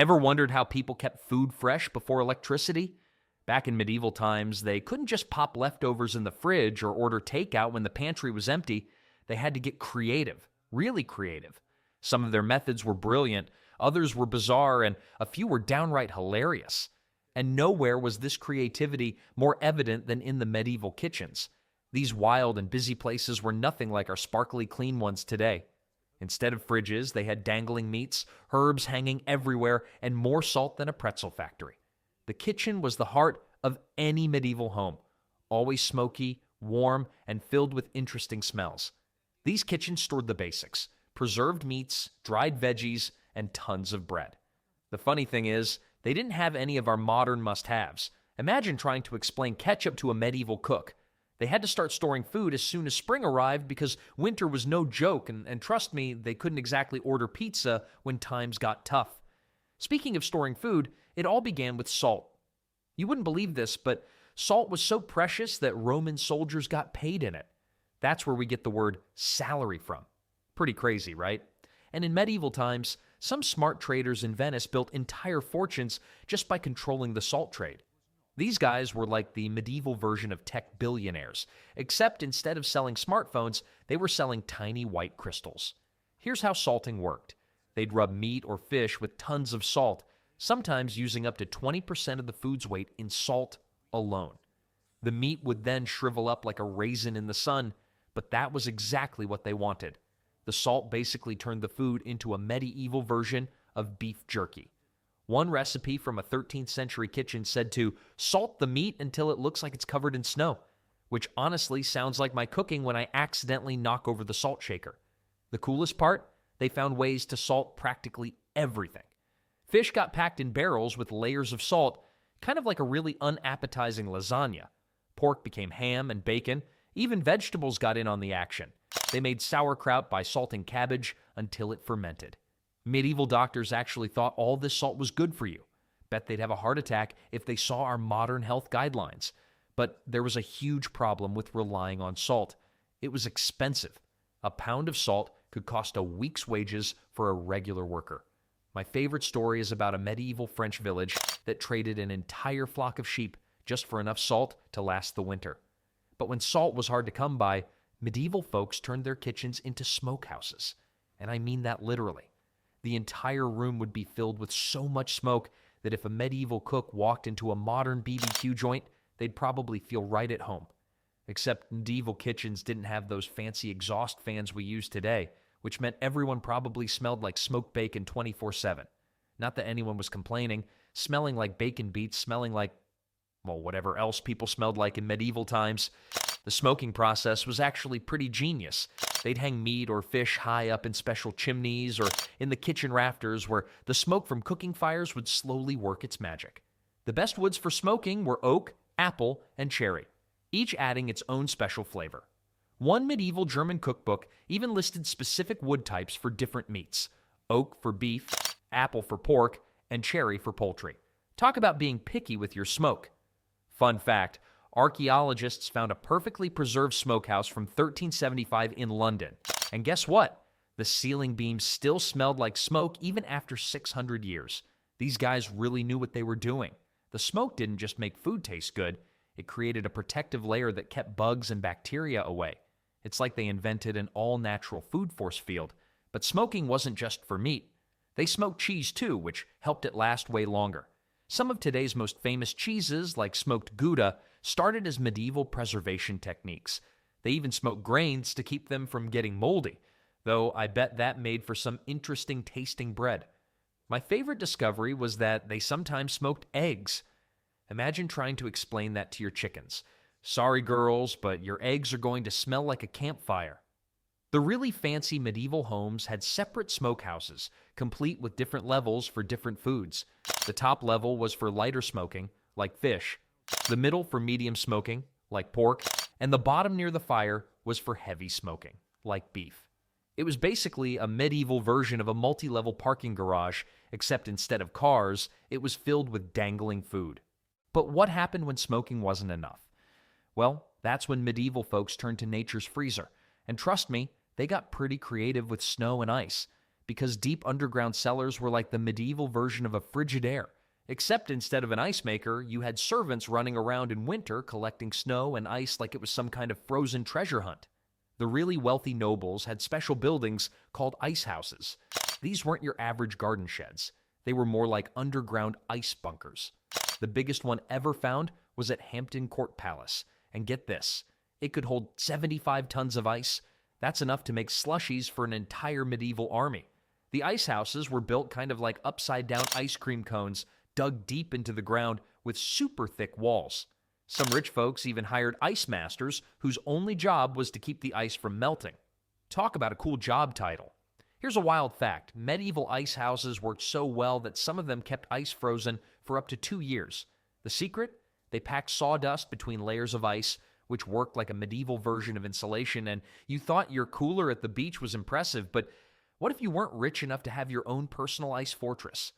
Ever wondered how people kept food fresh before electricity? Back in medieval times, they couldn't just pop leftovers in the fridge or order takeout when the pantry was empty. They had to get creative, really creative. Some of their methods were brilliant, others were bizarre, and a few were downright hilarious. And nowhere was this creativity more evident than in the medieval kitchens. These wild and busy places were nothing like our sparkly clean ones today. Instead of fridges, they had dangling meats, herbs hanging everywhere, and more salt than a pretzel factory. The kitchen was the heart of any medieval home, always smoky, warm, and filled with interesting smells. These kitchens stored the basics: preserved meats, dried veggies, and tons of bread. The funny thing is, they didn't have any of our modern must-haves. Imagine trying to explain ketchup to a medieval cook. They had to start storing food as soon as spring arrived because winter was no joke, and trust me, they couldn't exactly order pizza when times got tough. Speaking of storing food, it all began with salt. You wouldn't believe this, but salt was so precious that Roman soldiers got paid in it. That's where we get the word salary from. Pretty crazy, right? And in medieval times, some smart traders in Venice built entire fortunes just by controlling the salt trade. These guys were like the medieval version of tech billionaires, except instead of selling smartphones, they were selling tiny white crystals. Here's how salting worked. They'd rub meat or fish with tons of salt, sometimes using up to 20% of the food's weight in salt alone. The meat would then shrivel up like a raisin in the sun, but that was exactly what they wanted. The salt basically turned the food into a medieval version of beef jerky. One recipe from a 13th century kitchen said to salt the meat until it looks like it's covered in snow, which honestly sounds like my cooking when I accidentally knock over the salt shaker. The coolest part? They found ways to salt practically everything. Fish got packed in barrels with layers of salt, kind of like a really unappetizing lasagna. Pork became ham and bacon. Even vegetables got in on the action. They made sauerkraut by salting cabbage until it fermented. Medieval doctors actually thought all this salt was good for you. Bet they'd have a heart attack if they saw our modern health guidelines. But there was a huge problem with relying on salt. It was expensive. A pound of salt could cost a week's wages for a regular worker. My favorite story is about a medieval French village that traded an entire flock of sheep just for enough salt to last the winter. But when salt was hard to come by, medieval folks turned their kitchens into smokehouses. And I mean that literally. The entire room would be filled with so much smoke that if a medieval cook walked into a modern BBQ joint, they'd probably feel right at home. Except medieval kitchens didn't have those fancy exhaust fans we use today, which meant everyone probably smelled like smoked bacon 24/7. Not that anyone was complaining. Smelling like bacon beats smelling like, well, whatever else people smelled like in medieval times. The smoking process was actually pretty genius. They'd hang meat or fish high up in special chimneys or in the kitchen rafters where the smoke from cooking fires would slowly work its magic. The best woods for smoking were oak, apple, and cherry, each adding its own special flavor. One medieval German cookbook even listed specific wood types for different meats: oak for beef, apple for pork, and cherry for poultry. Talk about being picky with your smoke. Fun fact, archaeologists found a perfectly preserved smokehouse from 1375 in London. And guess what? The ceiling beams still smelled like smoke even after 600 years. These guys really knew what they were doing. The smoke didn't just make food taste good, it created a protective layer that kept bugs and bacteria away. It's like they invented an all-natural food force field. But smoking wasn't just for meat. They smoked cheese too, which helped it last way longer. Some of today's most famous cheeses, like smoked Gouda, started as medieval preservation techniques. They even smoked grains to keep them from getting moldy, though I bet that made for some interesting tasting bread. My favorite discovery was that they sometimes smoked eggs. Imagine trying to explain that to your chickens. Sorry girls, but your eggs are going to smell like a campfire. The really fancy medieval homes had separate smokehouses, complete with different levels for different foods. The top level was for lighter smoking, like fish, the middle for medium smoking, like pork, and the bottom near the fire was for heavy smoking, like beef. It was basically a medieval version of a multi-level parking garage, except instead of cars, it was filled with dangling food. But what happened when smoking wasn't enough? Well, that's when medieval folks turned to nature's freezer. And trust me, they got pretty creative with snow and ice. because deep underground cellars were like the medieval version of a Frigidaire. Except instead of an ice maker, you had servants running around in winter collecting snow and ice like it was some kind of frozen treasure hunt. The really wealthy nobles had special buildings called ice houses. These weren't your average garden sheds. They were more like underground ice bunkers. The biggest one ever found was at Hampton Court Palace. And get this, it could hold 75 tons of ice. That's enough to make slushies for an entire medieval army. The ice houses were built kind of like upside-down ice cream cones, dug deep into the ground with super thick walls. Some rich folks even hired ice masters whose only job was to keep the ice from melting. Talk about a cool job title. Here's a wild fact. Medieval ice houses worked so well that some of them kept ice frozen for up to 2 years. The secret? They packed sawdust between layers of ice, which worked like a medieval version of insulation, and you thought your cooler at the beach was impressive, but what if you weren't rich enough to have your own personal ice fortress?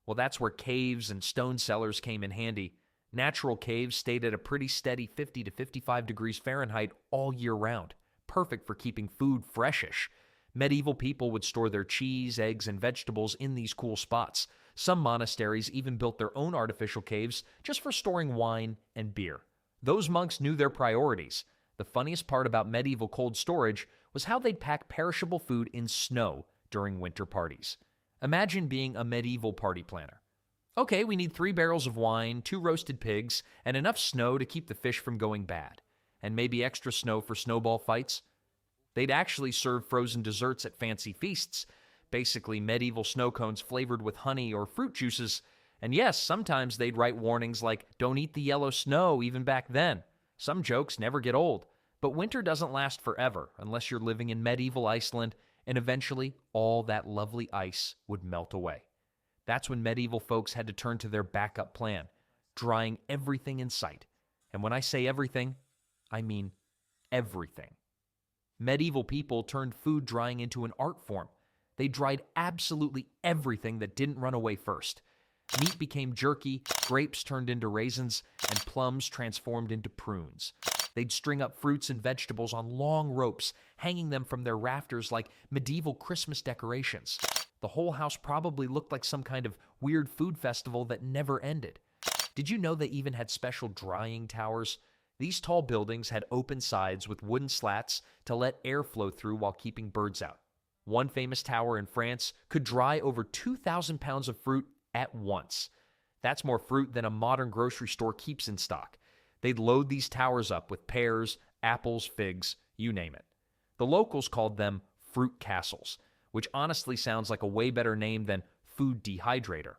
Well, that's where caves and stone cellars came in handy. Natural caves stayed at a pretty steady 50 to 55 degrees Fahrenheit all year round, perfect for keeping food freshish. Medieval people would store their cheese, eggs, and vegetables in these cool spots. Some monasteries even built their own artificial caves just for storing wine and beer. Those monks knew their priorities. The funniest part about medieval cold storage was how they'd pack perishable food in snow during winter parties. Imagine being a medieval party planner. Okay, we need 3 barrels of wine, 2 roasted pigs, and enough snow to keep the fish from going bad. And maybe extra snow for snowball fights. They'd actually serve frozen desserts at fancy feasts, basically medieval snow cones flavored with honey or fruit juices. And yes, sometimes they'd write warnings like, "Don't eat the yellow snow," even back then. Some jokes never get old. But winter doesn't last forever unless you're living in medieval Iceland, and eventually all that lovely ice would melt away. That's when medieval folks had to turn to their backup plan, drying everything in sight. And when I say everything, I mean everything. Medieval people turned food drying into an art form. They dried absolutely everything that didn't run away first. Meat became jerky, grapes turned into raisins, and plums transformed into prunes. They'd string up fruits and vegetables on long ropes, hanging them from their rafters like medieval Christmas decorations. The whole house probably looked like some kind of weird food festival that never ended. Did you know they even had special drying towers? These tall buildings had open sides with wooden slats to let air flow through while keeping birds out. One famous tower in France could dry over 2,000 pounds of fruit at once. That's more fruit than a modern grocery store keeps in stock. They'd load these towers up with pears, apples, figs, you name it. The locals called them fruit castles, which honestly sounds like a way better name than food dehydrator.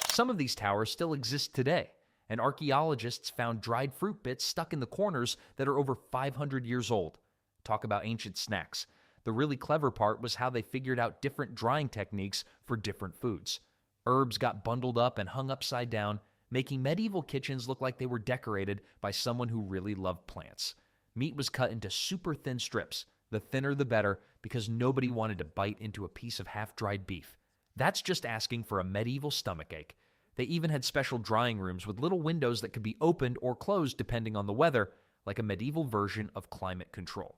Some of these towers still exist today, and archaeologists found dried fruit bits stuck in the corners that are over 500 years old. Talk about ancient snacks. The really clever part was how they figured out different drying techniques for different foods. Herbs got bundled up and hung upside down, making medieval kitchens look like they were decorated by someone who really loved plants. Meat was cut into super thin strips, the thinner the better, because nobody wanted to bite into a piece of half-dried beef. That's just asking for a medieval stomachache. They even had special drying rooms with little windows that could be opened or closed depending on the weather, like a medieval version of climate control.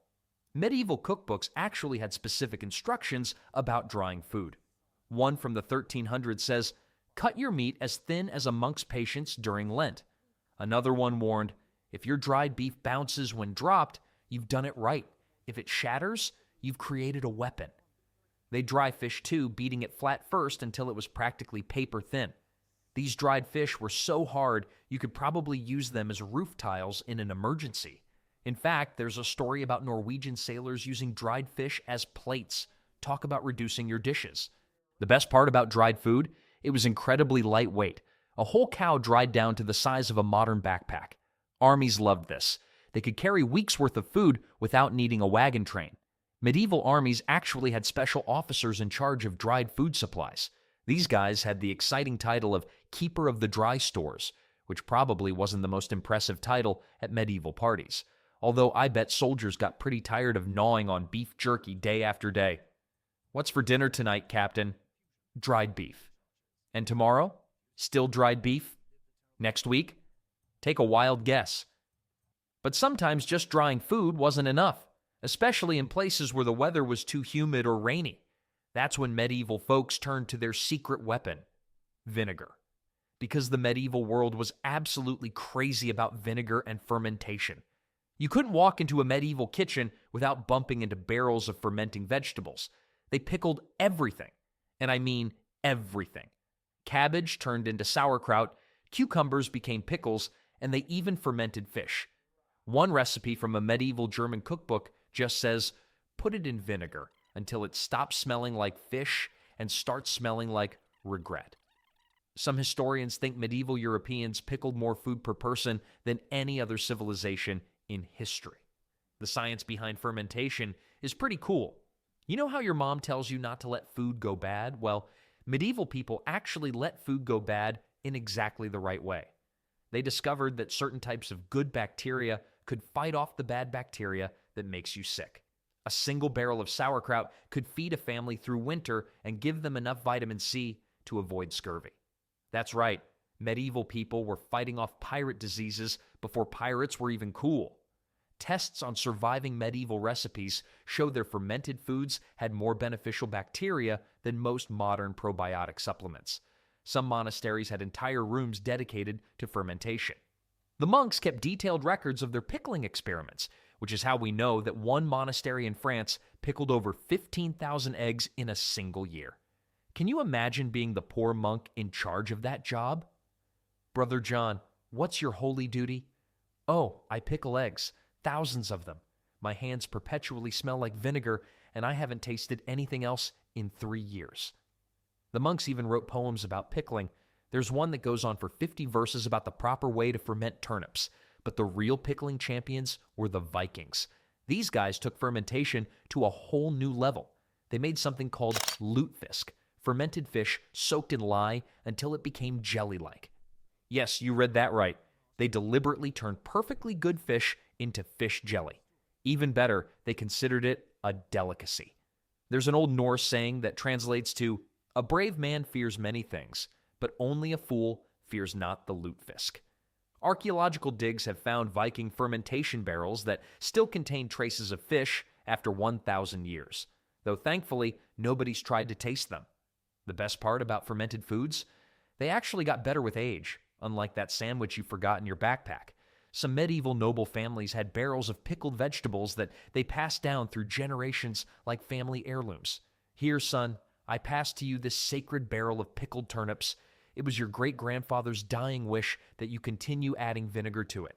Medieval cookbooks actually had specific instructions about drying food. One from the 1300s says, "Cut your meat as thin as a monk's patience during Lent." Another one warned, "If your dried beef bounces when dropped, you've done it right. If it shatters, you've created a weapon." They dry fish too, beating it flat first until it was practically paper thin. These dried fish were so hard, you could probably use them as roof tiles in an emergency. In fact, there's a story about Norwegian sailors using dried fish as plates. Talk about reducing your dishes. The best part about dried food, it was incredibly lightweight. A whole cow dried down to the size of a modern backpack. Armies loved this. They could carry weeks' worth of food without needing a wagon train. Medieval armies actually had special officers in charge of dried food supplies. These guys had the exciting title of Keeper of the Dry Stores, which probably wasn't the most impressive title at medieval parties. Although I bet soldiers got pretty tired of gnawing on beef jerky day after day. What's for dinner tonight, Captain? Dried beef. And tomorrow? Still dried beef? Next week? Take a wild guess. But sometimes just drying food wasn't enough, especially in places where the weather was too humid or rainy. That's when medieval folks turned to their secret weapon, vinegar. Because the medieval world was absolutely crazy about vinegar and fermentation. You couldn't walk into a medieval kitchen without bumping into barrels of fermenting vegetables. They pickled everything, and I mean everything. Cabbage turned into sauerkraut, cucumbers became pickles, and they even fermented fish. One recipe from a medieval German cookbook just says, put it in vinegar until it stops smelling like fish and starts smelling like regret. Some historians think medieval Europeans pickled more food per person than any other civilization in history. The science behind fermentation is pretty cool. You know how your mom tells you not to let food go bad? Well, medieval people actually let food go bad in exactly the right way. They discovered that certain types of good bacteria could fight off the bad bacteria that makes you sick. A single barrel of sauerkraut could feed a family through winter and give them enough vitamin C to avoid scurvy. That's right, medieval people were fighting off pirate diseases before pirates were even cool. Tests on surviving medieval recipes show their fermented foods had more beneficial bacteria than most modern probiotic supplements. Some monasteries had entire rooms dedicated to fermentation. The monks kept detailed records of their pickling experiments, which is how we know that one monastery in France pickled over 15,000 eggs in a single year. Can you imagine being the poor monk in charge of that job? Brother John, what's your holy duty? Oh, I pickle eggs, thousands of them. My hands perpetually smell like vinegar, and I haven't tasted anything else in 3 years. The monks even wrote poems about pickling. There's one that goes on for 50 verses about the proper way to ferment turnips. But the real pickling champions were the Vikings. These guys took fermentation to a whole new level. They made something called lutefisk, fermented fish soaked in lye until it became jelly-like. Yes, you read that right. They deliberately turned perfectly good fish into fish jelly. Even better, they considered it a delicacy. There's an old Norse saying that translates to, "A brave man fears many things, but only a fool fears not the lutefisk." Archaeological digs have found Viking fermentation barrels that still contain traces of fish after 1,000 years, though thankfully nobody's tried to taste them. The best part about fermented foods? They actually got better with age, unlike that sandwich you forgot in your backpack. Some medieval noble families had barrels of pickled vegetables that they passed down through generations like family heirlooms. Here, son, I pass to you this sacred barrel of pickled turnips. It was your great-grandfather's dying wish that you continue adding vinegar to it.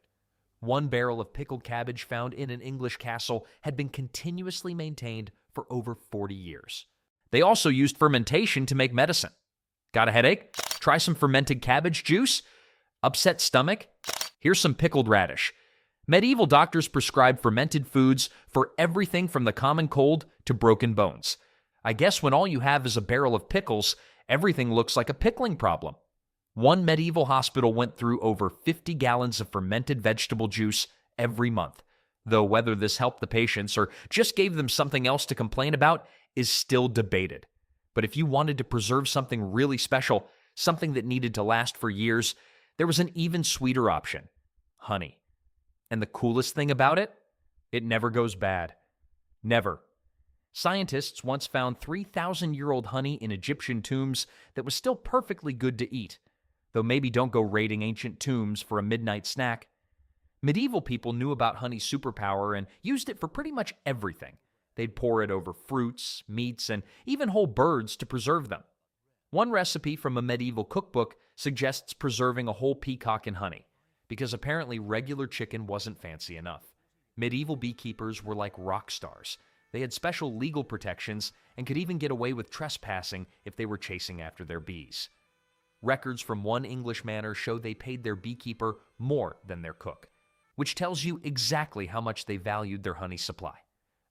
One barrel of pickled cabbage found in an English castle had been continuously maintained for over 40 years. They also used fermentation to make medicine. Got a headache? Try some fermented cabbage juice? Upset stomach? Here's some pickled radish. Medieval doctors prescribed fermented foods for everything from the common cold to broken bones. I guess when all you have is a barrel of pickles, everything looks like a pickling problem. One medieval hospital went through over 50 gallons of fermented vegetable juice every month, though whether this helped the patients or just gave them something else to complain about is still debated. But if you wanted to preserve something really special, something that needed to last for years, there was an even sweeter option: honey. And the coolest thing about it? It never goes bad. Never. Scientists once found 3,000-year-old honey in Egyptian tombs that was still perfectly good to eat, though maybe don't go raiding ancient tombs for a midnight snack. Medieval people knew about honey's superpower and used it for pretty much everything. They'd pour it over fruits, meats, and even whole birds to preserve them. One recipe from a medieval cookbook suggests preserving a whole peacock in honey, because apparently regular chicken wasn't fancy enough. Medieval beekeepers were like rock stars. They had special legal protections and could even get away with trespassing if they were chasing after their bees. Records from one English manor show they paid their beekeeper more than their cook, which tells you exactly how much they valued their honey supply.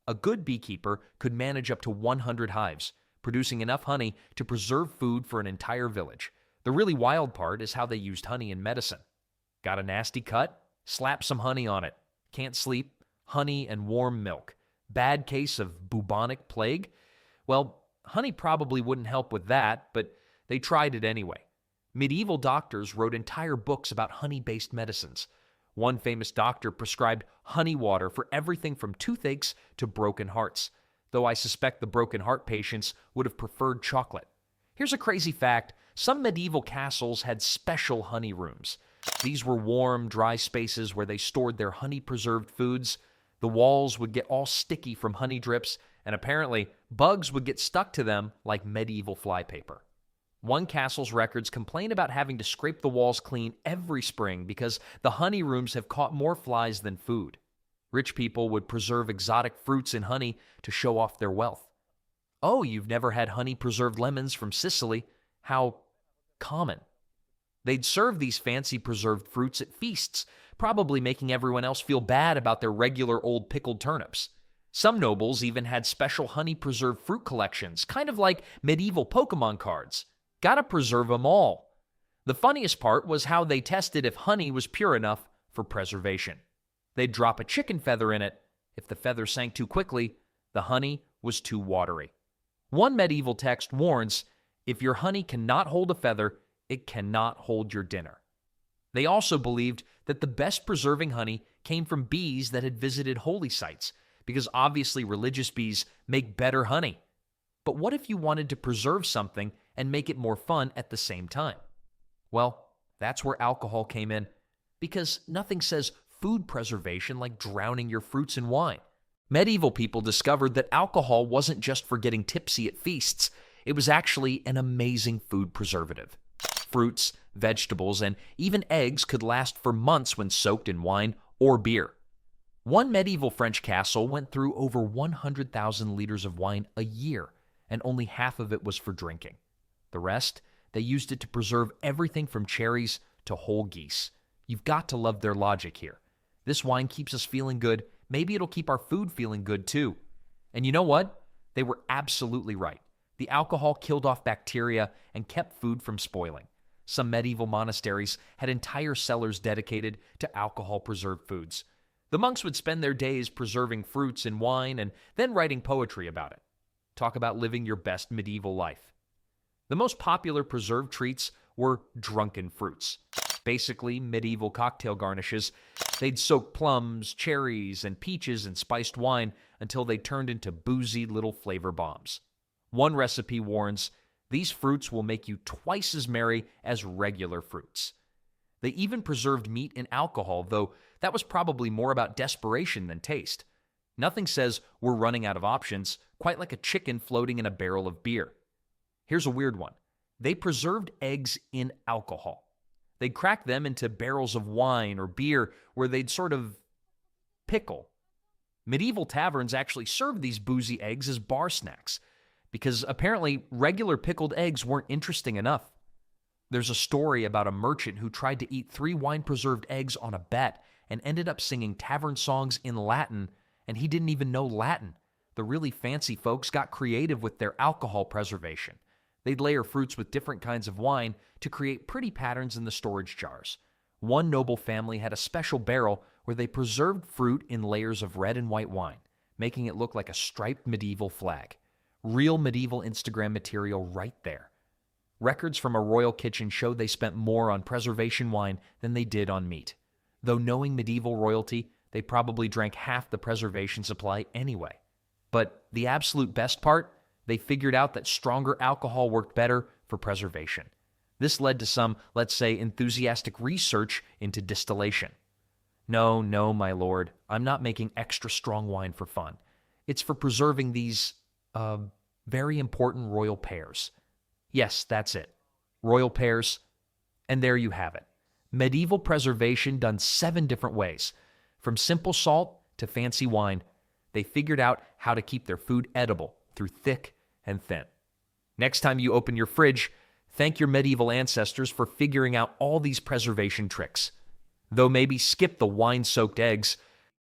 A good beekeeper could manage up to 100 hives, producing enough honey to preserve food for an entire village. The really wild part is how they used honey in medicine. Got a nasty cut? Slap some honey on it. Can't sleep? Honey and warm milk. Bad case of bubonic plague? Well, honey probably wouldn't help with that, but they tried it anyway. Medieval doctors wrote entire books about honey-based medicines. One famous doctor prescribed honey water for everything from toothaches to broken hearts. though I suspect the broken heart patients would have preferred chocolate. Here's a crazy fact. Some medieval castles had special honey rooms. These were warm, dry spaces where they stored their honey-preserved foods. The walls would get all sticky from honey drips, and apparently bugs would get stuck to them like medieval flypaper. One castle's records complain about having to scrape the walls clean every spring because the honey rooms have caught more flies than food. Rich people would preserve exotic fruits in honey to show off their wealth. Oh, you've never had honey-preserved lemons from Sicily? How common. They'd serve these fancy preserved fruits at feasts, probably making everyone else feel bad about their regular old pickled turnips. Some nobles even had special honey-preserved fruit collections, kind of like medieval Pokemon cards. Gotta preserve them all. The funniest part was how they tested if honey was pure enough for preservation. They'd drop a chicken feather in it. If the feather sank too quickly, the honey was too watery. One medieval text warns, if your honey cannot hold a feather, it cannot hold your dinner. They also believed that the best preserving honey came from bees that had visited holy sites, because obviously religious bees make better honey. But what if you wanted to preserve something and make it more fun at the same time? Well, that's where alcohol came in, because nothing says food preservation like drowning your fruits in wine. Medieval people discovered that alcohol wasn't just for getting tipsy at feasts, it was actually an amazing food preservative. Fruits, vegetables, and even eggs could last for months when soaked in wine or beer. One medieval French castle went through over 100,000 liters of wine a year, and only half of it was for drinking. The rest, they used it to preserve everything from cherries to whole geese. You've got to love their logic here. This wine keeps us feeling good. Maybe it'll keep our food feeling good too. And you know what? They were absolutely right. The alcohol killed off bacteria and kept food from spoiling. Some medieval monasteries had entire cellars dedicated to alcohol-preserved foods. The monks would spend their days preserving fruits and wine and then writing poetry about it. Talk about living your best medieval life. The most popular preserved treats were drunken fruits. Basically, medieval cocktail garnishes. They'd soak plums, cherries, and peaches in spiced wine until they turned into boozy little flavor bombs. One recipe warns, these fruits will make you twice as merry as regular fruits. They even preserved meat in alcohol, though that was probably more about desperation than taste. Nothing says we're running out of options, quite like a chicken floating in a barrel of beer. Here's a weird one. They preserved eggs in alcohol. They'd crack them into barrels of wine or beer where they'd sort of pickle. Medieval taverns actually served these boozy eggs as bar snacks, because apparently regular pickled eggs weren't interesting enough. There's a story about a merchant who tried to eat 3 wine-preserved eggs on a bet and ended up singing tavern songs in Latin, and he didn't even know Latin. The really fancy folks got creative with their alcohol preservation. They'd layer fruits with different kinds of wine to create pretty patterns in the storage jars. One noble family had a special barrel where they preserved fruit in layers of red and white wine, making it look like a striped medieval flag. Real medieval Instagram material right there. Records from a royal kitchen show they spent more on preservation wine than they did on meat. Though knowing medieval royalty, they probably drank half the preservation supply anyway. But the absolute best part, they figured out that stronger alcohol worked better for preservation. This led to some, let's say, enthusiastic research into distillation. No, my lord, I'm not making extra strong wine for fun. It's for preserving these, very important royal pears. Yes, that's it. Royal pears. And there you have it. Medieval preservation done 7 different ways. From simple salt to fancy wine, they figured out how to keep their food edible through thick and thin. Next time you open your fridge, thank your medieval ancestors for figuring out all these preservation tricks. Though maybe skip the wine-soaked eggs,